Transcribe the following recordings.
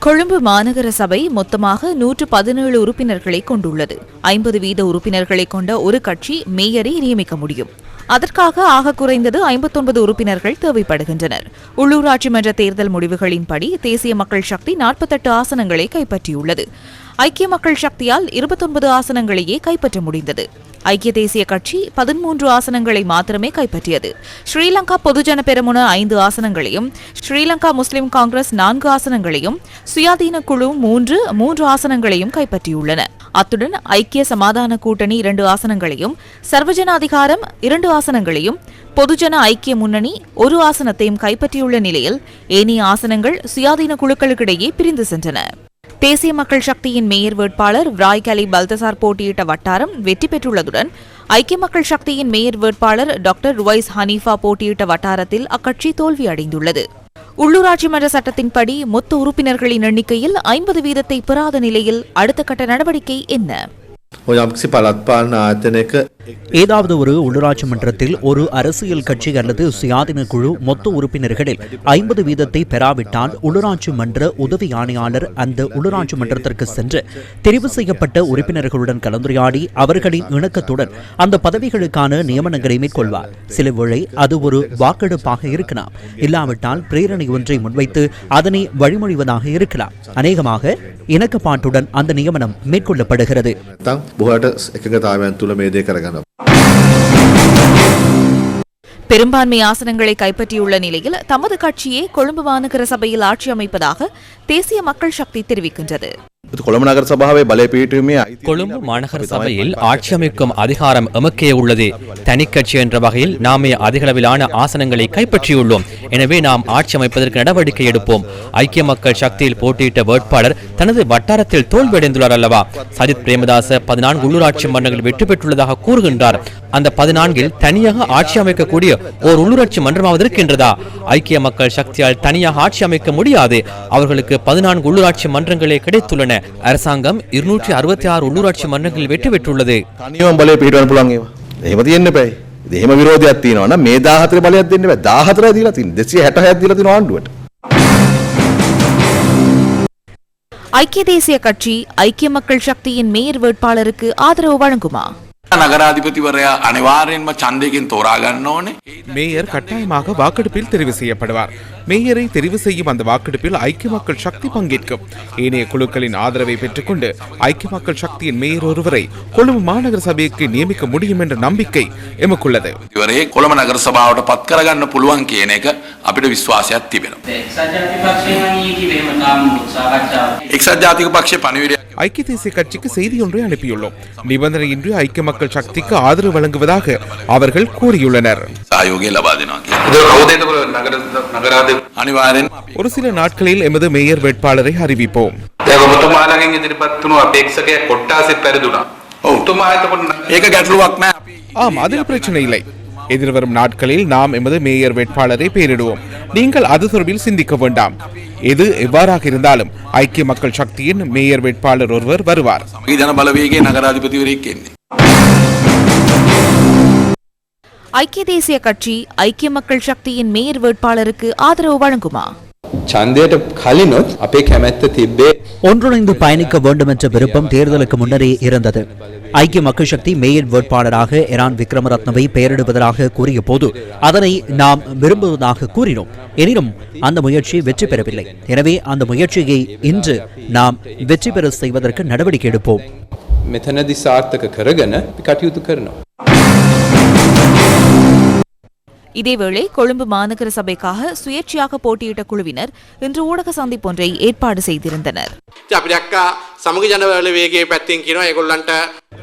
கொழும்பு மாநகர சபை மொத்தமாக 117 உறுப்பினர்களை கொண்டுள்ளது. 50 வீத உறுப்பினர்களை கொண்ட ஒரு கட்சி மேயரை நியமிக்க முடியும். அதற்காக ஆக குறைந்தது 59 உறுப்பினர்கள் தேவைப்படுகின்றனர். உள்ளூராட்சி மன்ற தேர்தல் முடிவுகளின்படி தேசிய மக்கள் சக்தி 48 ஆசனங்களை கைப்பற்றியுள்ளது. ஐக்கிய மக்கள் சக்தியால் 29 ஆசனங்களையே கைப்பற்ற முடிந்தது. ஐக்கிய தேசிய கட்சி 13 ஆசனங்களை மாத்திரமே கைப்பற்றியது. ஸ்ரீலங்கா பொதுஜன பெரமுன 5 ஆசனங்களையும், ஸ்ரீலங்கா முஸ்லிம் காங்கிரஸ் 4 ஆசனங்களையும், சுயாதீன குழு 3 ஆசனங்களையும் கைப்பற்றியுள்ளன. அத்துடன் ஐக்கிய சமாதான கூட்டணி 2 ஆசனங்களையும், சர்வஜன அதிகாரம் 2 ஆசனங்களையும், பொதுஜன ஐக்கிய முன்னணி 1 ஆசனத்தையும் கைப்பற்றியுள்ள நிலையில் ஏனைய ஆசனங்கள் சுயாதீன குழுக்களுக்கிடையே பிரிந்து சென்றன. தேசிய மக்கள் சக்தியின் மேயர் வேட்பாளர் விராய்கலி பல்தசார் போட்டியிட்ட வட்டாரம் வெற்றி பெற்றுள்ளதுடன் ஐக்கிய மக்கள் சக்தியின் மேயர் வேட்பாளர் டாக்டர் ருவைஸ் ஹனீஃபா போட்டியிட்ட வட்டாரத்தில் அக்கட்சி தோல்வியடைந்துள்ளது. உள்ளூராட்சி மன்ற சட்டத்தின்படி மொத்த உறுப்பினர்களின் எண்ணிக்கையில் 50 வீதத்தை பெறாத நிலையில் அடுத்த கட்ட நடவடிக்கை என்ன? ஏதாவது ஒரு உள்ளூராட்சி மன்றத்தில் ஒரு அரசியல் கட்சி அல்லது சுயாதீன குழு மொத்த உறுப்பினர்களில் 50 வீதத்தை பெறாவிட்டால் உள்ளூராட்சி மன்ற உதவி ஆணையாளர் அந்த உள்ளூராட்சி மன்றத்திற்கு சென்று தெரிவு செய்யப்பட்ட உறுப்பினர்களுடன் கலந்துரையாடி அவர்களின் இணக்கத்துடன் அந்த பதவிகளுக்கான நியமனங்களை மேற்கொள்வார். சில வேளை அது ஒரு வாக்கெடுப்பாக இருக்கலாம், இல்லாவிட்டால் பிரேரணை ஒன்றை முன்வைத்து அதனை வழிமொழிவதாக இருக்கலாம். அநேகமாக இணக்கப்பாட்டுடன் அந்த நியமனம் மேற்கொள்ளப்படுகிறது. பெரும்பான்மை ஆசனங்களை கைப்பற்றியுள்ள நிலையில் தமது கட்சியே கொழும்பு மாநகர சபையில் ஆட்சி அமைப்பதாக தேசிய மக்கள் சக்தி தெரிவிக்கின்றது. கொழும்பு மாநகர சபையில் ஆட்சி அமைக்கும் அதிகாரம் எமக்கே உள்ளது. தனிக்கட்சி என்ற வகையில் நாமே அதிகளவிலான ஆசனங்களை கைப்பற்றியுள்ளோம். எனவே நாம் ஆட்சி அமைப்பதற்கு நடவடிக்கை எடுப்போம். ஐக்கிய மக்கள் சக்தியில் போட்டியிட்ட வேட்பாளர் தனது வட்டாரத்தில் தோல்வியடைந்துள்ளார் அல்லவா? சஜித் பிரேமதாச 14 உள்ளூராட்சி மன்றங்கள் வெற்றி பெற்றுள்ளதாக கூறுகின்றார். அந்த 14 தனியாக ஆட்சி அமைக்கக்கூடிய ஓர் உள்ளூராட்சி மன்றமாவது இருக்கின்றதா? ஐக்கிய மக்கள் சக்தியால் தனியாக ஆட்சி அமைக்க முடியாது. அவர்களுக்கு 14 உள்ளூராட்சி மன்றங்களே கிடைத்துள்ளன. அரசாங்கம் 266 உள்ளூராட்சி மன்றங்களில் வெற்றி பெற்றுள்ளது. ஐக்கிய தேசிய கட்சி ஐக்கிய மக்கள் சக்தியின் மேயர் வேட்பாளருக்கு ஆதரவு வழங்குமா? மேயர் கட்டாயமாக வாக்கெடுப்பில் தெரிவு செய்யப்படுவார். மேயரை தெரிவு செய்யும் அந்த வாக்கெடுப்பில் ஐக்கிய மக்கள் சக்தி பங்கேற்கும். ஏனைய குழுக்களின் ஆதரவை பெற்றுக்கொண்டு ஐக்கிய மக்கள் சக்தியின் மேயர் ஒருவரை கொழும்பு மாநகர சபைக்கு நியமிக்க முடியும் என்ற நம்பிக்கை எமக்குள்ளது. ஐக்கிய தேசிய கட்சிக்கு செய்தி ஒன்றை அனுப்பியுள்ளோம். நிபந்தனையின்றி ஐக்கிய மக்கள் சக்திக்கு ஆதரவு வழங்குவதாக அவர்கள் கூறியுள்ளனர். ஒரு சில நாட்களில் எமது மேயர் வேட்பாளரை அறிவிப்போம். ஆம், அதில் பிரச்சனை இல்லை. எதிர்வரும் நாட்களில் நாம் எமது மேயர் வேட்பாளரை பெயரிடுவோம். நீங்கள் அது தொடர்பில் சிந்திக்க வேண்டாம். எது எவ்வாறாக இருந்தாலும் ஐக்கிய மக்கள் சக்தியின் மேயர் வேட்பாளர் ஒருவர் வருவார். ஐக்கிய தேசிய கட்சி ஐக்கிய மக்கள் சக்தியின் மேயர் வேட்பாளருக்கு ஆதரவு வழங்குமா? ஒன்றிணைந்து பயணிக்க வேண்டும் என்ற விருப்பம் தேர்தலுக்கு முன்னரே இருந்தது. ஐக்கிய மக்கள் சக்தி மேயர் வேட்பாளராக எரான் விக்ரமரத்னவை பெயரிடுவதாக கூறிய போது அதனை நாம் விரும்புவதாக கூறினோம். எனினும் அந்த முயற்சி வெற்றி பெறவில்லை. எனவே அந்த முயற்சியை இன்று நாம் வெற்றி பெற செய்வதற்கு நடவடிக்கை எடுப்போம். இதேவேளை கொழும்பு மாநகர சபைக்காக சுயேட்சையாக போட்டியிட்ட குழுவினர் இன்று ஊடக சந்திப்பொன்றை ஏற்பாடு செய்திருந்தனர்.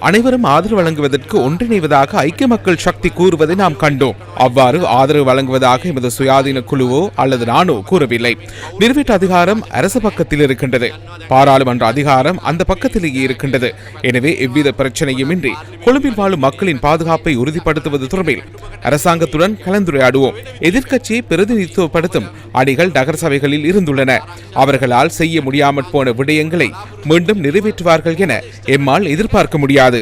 அனைவரும் ஆதரவு வழங்குவதற்கு ஒன்றிணைவதாக ஐக்கிய மக்கள் சக்தி கூறுவதை நாம் கண்டோம். அவ்வாறு ஆதரவு வழங்குவதாக எமது சுயாதீன குழுவோ அல்லது நானோ கூறவில்லை. நிறைவேற்று அதிகாரம் அரசு பக்கத்தில் இருக்கின்றது. பாராளுமன்ற அதிகாரம் அந்த பக்கத்திலேயே இருக்கின்றது. எனவே எவ்வித பிரச்சனையும் இன்றி கொழும்பில் வாழும் மக்களின் பாதுகாப்பை உறுதிப்படுத்துவது தொடர்பில் அரசாங்கத்துடன் கலந்துரையாடுவோம். எதிர்க்கட்சியை பிரதிநிதித்துவப்படுத்தும் அணிகள் நகர சபைகளில் இருந்துள்ளன. அவர்களால் செய்ய முடியாமற் போன விடயங்களை மீண்டும் மீண்டும் நிறைவேற்றுவார்கள் என எம்மால் எதிர்பார்க்க முடியாது.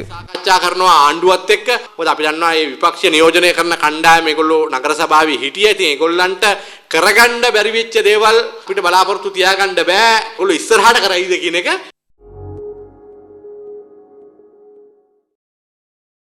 ආණ්ඩුවත් එක්ක මොකද අපි දන්නවා මේ විපක්ෂ නියෝජනය කරන කණ්ඩායම ඒගොල්ලෝ නගර සභාවේ හිටියේ. ඉතින් ඒගොල්ලන්ට කරගන්න බැරි වෙච්ච දේවල් අපිට බලාපොරොත්තු තියාගන්න බෑ. ඒගොල්ලෝ ඉස්සරහට කරයිද කියන එක